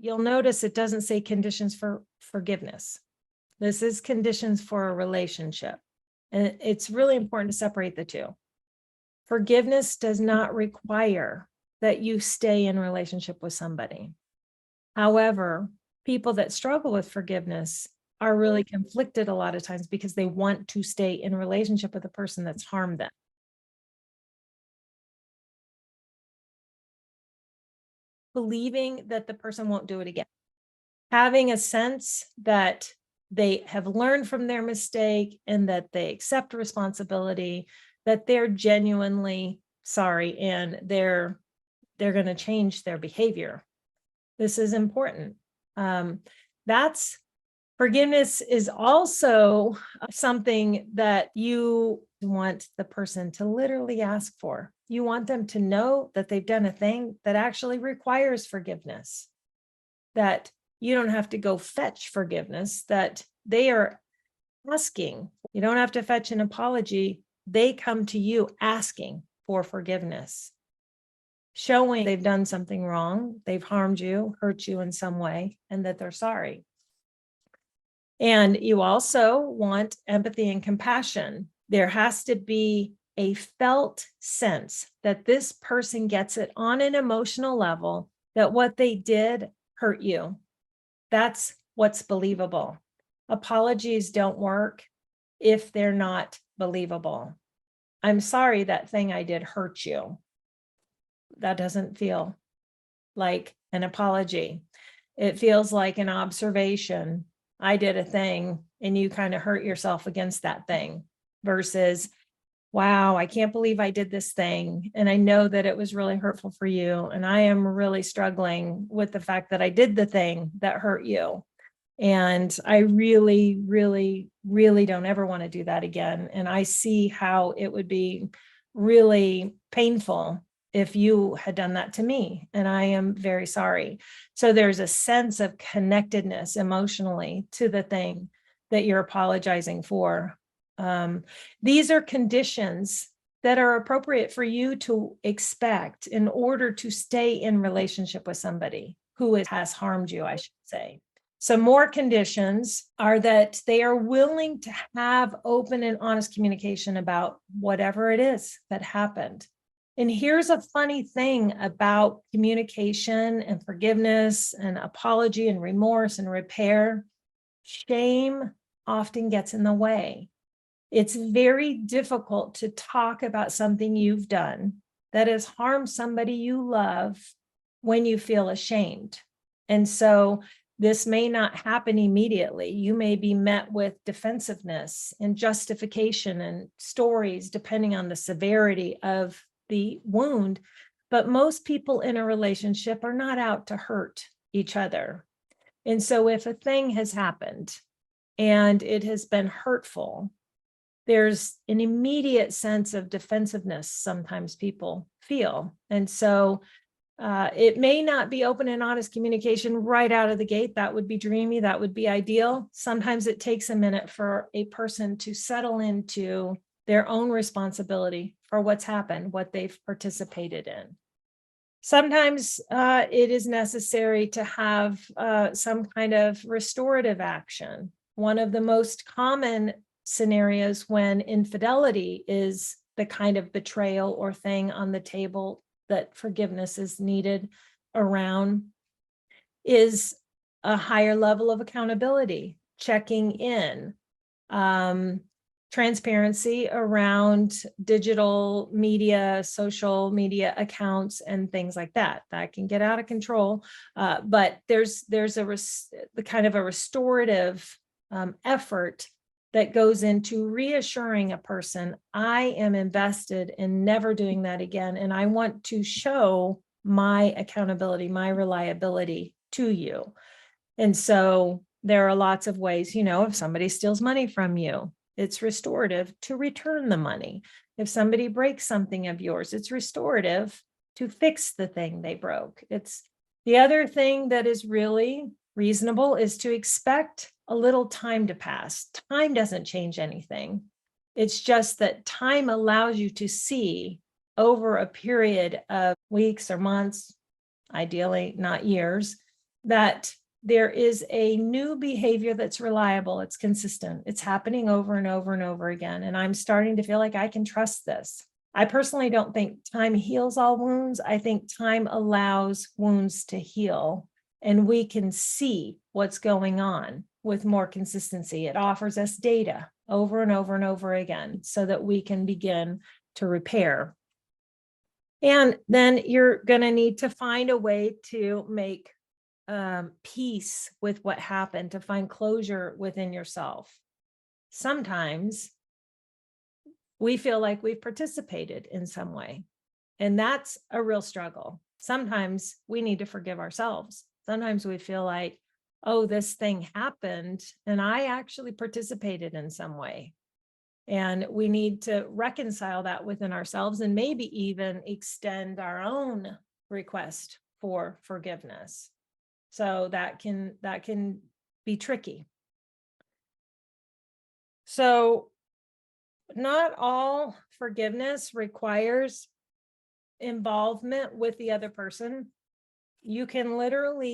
you'll notice it doesn't say conditions for forgiveness. This is conditions for a relationship. And it's really important to separate the two. Forgiveness does not require that you stay in relationship with somebody. However, people that struggle with forgiveness are really conflicted a lot of times because they want to stay in relationship with a person that's harmed them. Believing that the person won't do it again. Having a sense that they have learned from their mistake and that they accept responsibility, that they're genuinely sorry and they're going to change their behavior. This is important. That's forgiveness is also something that you want the person to literally ask for. You want them to know that they've done a thing that actually requires forgiveness, that you don't have to go fetch forgiveness, that they are asking. You don't have to fetch an apology. They come to you asking for forgiveness, showing they've done something wrong, they've harmed you, hurt you in some way, and that they're sorry. And you also want empathy and compassion. There has to be a felt sense that this person gets it on an emotional level, that what they did hurt you. That's what's believable. Apologies don't work if they're not believable. I'm sorry that thing I did hurt you. That doesn't feel like an apology. It feels like an observation. I did a thing and you kind of hurt yourself against that thing, versus, wow, I can't believe I did this thing. And I know that it was really hurtful for you. And I am really struggling with the fact that I did the thing that hurt you. And I really, really, really don't ever want to do that again. And I see how it would be really painful if you had done that to me. And I am very sorry. So there's a sense of connectedness emotionally to the thing that you're apologizing for. These are conditions that are appropriate for you to expect in order to stay in relationship with somebody who has harmed you, I should say. Some more conditions are that they are willing to have open and honest communication about whatever it is that happened. And here's a funny thing about communication and forgiveness and apology and remorse and repair. Shame often gets in the way. It's very difficult to talk about something you've done that has harmed somebody you love when you feel ashamed. And so this may not happen immediately. You may be met with defensiveness and justification and stories, depending on the severity of the wound. But most people in a relationship are not out to hurt each other. And so if a thing has happened and it has been hurtful, there's an immediate sense of defensiveness sometimes people feel. And so it may not be open and honest communication right out of the gate. That would be dreamy. That would be ideal. Sometimes it takes a minute for a person to settle into their own responsibility for what's happened, what they've participated in. Sometimes it is necessary to have some kind of restorative action. One of the most common scenarios when infidelity is the kind of betrayal or thing on the table that forgiveness is needed around is a higher level of accountability, checking in, transparency around digital media, social media accounts, and things like that. That can get out of control, but there's the kind of a restorative effort that goes into reassuring a person, I am invested in never doing that again. And I want to show my accountability, my reliability to you. And so there are lots of ways, if somebody steals money from you, it's restorative to return the money. If somebody breaks something of yours, it's restorative to fix the thing they broke. It's the other thing that is really reasonable is to expect a little time to pass. Time doesn't change anything. It's just that time allows you to see over a period of weeks or months, ideally not years, that there is a new behavior that's reliable, it's consistent, it's happening over and over and over again, and I'm starting to feel like I can trust this. I personally don't think time heals all wounds. I think time allows wounds to heal, and we can see what's going on with more consistency. It offers us data over and over and over again so that we can begin to repair. And then you're going to need to find a way to make peace with what happened, to find closure within yourself. Sometimes we feel like we've participated in some way, and that's a real struggle. Sometimes we need to forgive ourselves. Sometimes we feel like, oh, this thing happened and I actually participated in some way. And we need to reconcile that within ourselves and maybe even extend our own request for forgiveness. So that can be tricky. So not all forgiveness requires involvement with the other person. You can literally